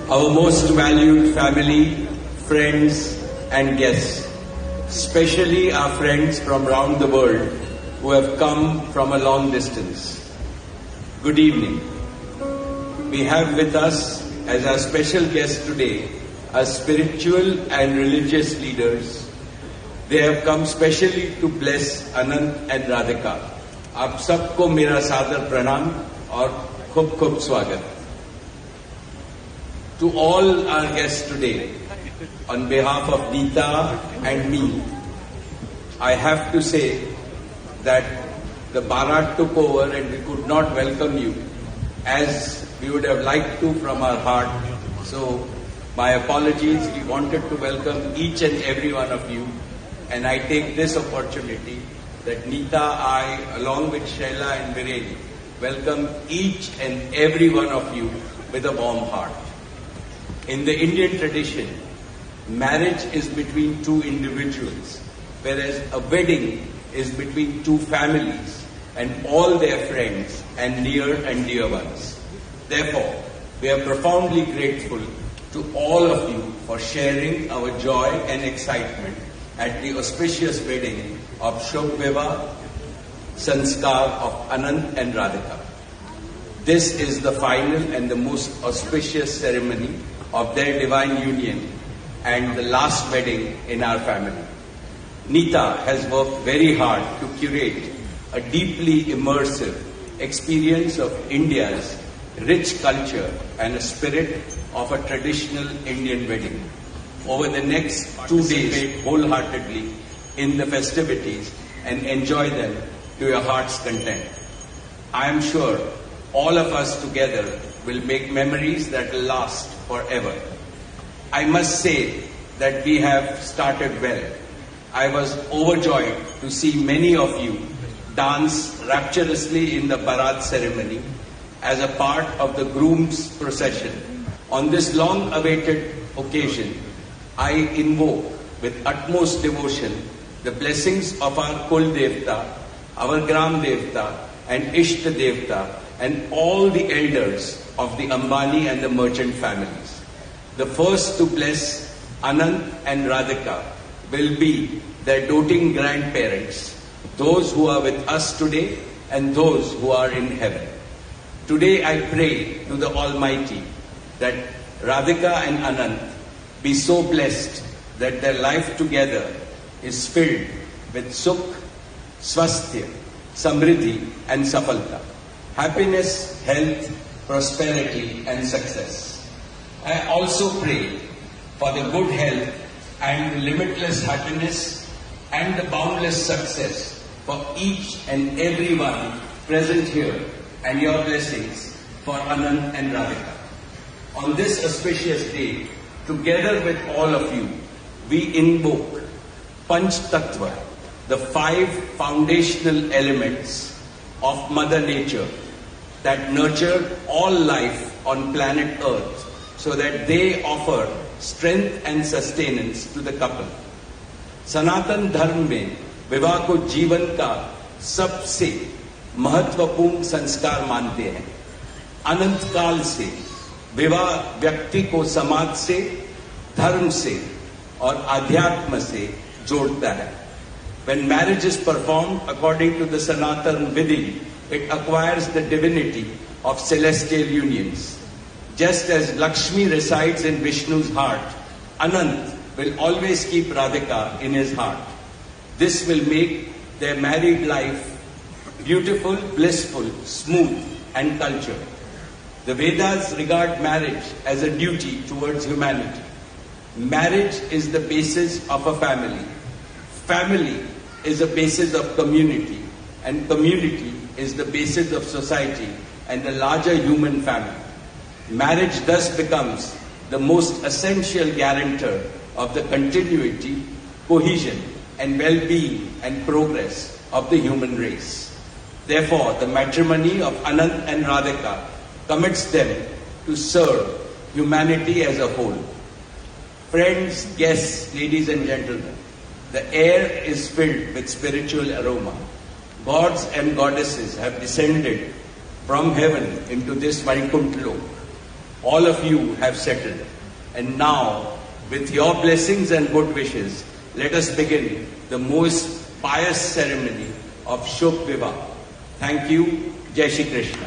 Our most valued family, friends and guests, especially our friends from around the world who have come from a long distance. Good evening. We have with us as our special guests today our spiritual and religious leaders. They have come specially to bless Anant and Radhika. आप सबको मेरा सादर प्रणाम और खूब खूब स्वागत. To all our guests today, on behalf of Neeta and me, I have to say that the Bharat took over and we could not welcome you as we would have liked to from our heart. So, my apologies. We wanted to welcome each and every one of you, and I take this opportunity that Neeta, I, along with Shaila and Viren, welcome each and every one of you with a warm heart. In the Indian tradition, marriage is between two individuals, whereas a wedding is between two families and all their friends and near and dear ones. Therefore, we are profoundly grateful to all of you for sharing our joy and excitement at the auspicious wedding of Shubh Vivah Sanskar of Anant and Radhika. This is the final and the most auspicious ceremony of their divine union and the last wedding in our family. Neeta has worked very hard to curate a deeply immersive experience of India's rich culture and a spirit of a traditional Indian wedding. Over the next 2 days, wholeheartedly in the festivities and enjoy them to your heart's content. I am sure all of us together will make memories that will last forever. I must say that we have started well. I was overjoyed to see many of you dance rapturously in the Bharat ceremony as a part of the groom's procession. On this long-awaited occasion, I invoke with utmost devotion the blessings of our Kul Devta, our Gram Devta and Ishta Devta and all the elders of the Ambani and the merchant families. The first to bless Anant and Radhika will be their doting grandparents, those who are with us today and those who are in heaven. Today I pray to the Almighty that Radhika and Anant be so blessed that their life together is filled with Sukh, Swasthya, Samriddhi and Safalta. Happiness, health, prosperity and success. I also pray for the good health and the limitless happiness and the boundless success for each and every one present here and your blessings for Anant and Radhika. On this auspicious day, together with all of you, we invoke Panch Tattva, the 5 foundational elements of Mother Nature that nurture all life on planet Earth so that they offer strength and sustenance to the couple. सनातन धर्म में विवाह को जीवन का सबसे महत्वपूर्ण संस्कार मानते हैं. अनंत काल से विवाह व्यक्ति को समाज से, धर्म से और आध्यात्म से जोड़ता है. When marriage is performed according to the Sanatan Vidhi, it acquires the divinity of celestial unions. Just as Lakshmi resides in Vishnu's heart, Anant will always keep Radhika in his heart. This will make their married life beautiful, blissful, smooth and cultured. The Vedas regard marriage as a duty towards humanity. Marriage is the basis of a family. Family is the basis of community, and community is the basis of society and the larger human family. Marriage thus becomes the most essential guarantor of the continuity, cohesion and well-being and progress of the human race. Therefore, the matrimony of Anant and Radhika commits them to serve humanity as a whole. Friends, guests, ladies and gentlemen, the air is filled with spiritual aroma. Gods and goddesses have descended from heaven into this Vaikuntha Lok. all of you have settled. And now, with your blessings and good wishes, let us begin the most pious ceremony of Shubh Vivah. Thank you. Jai Shri Krishna.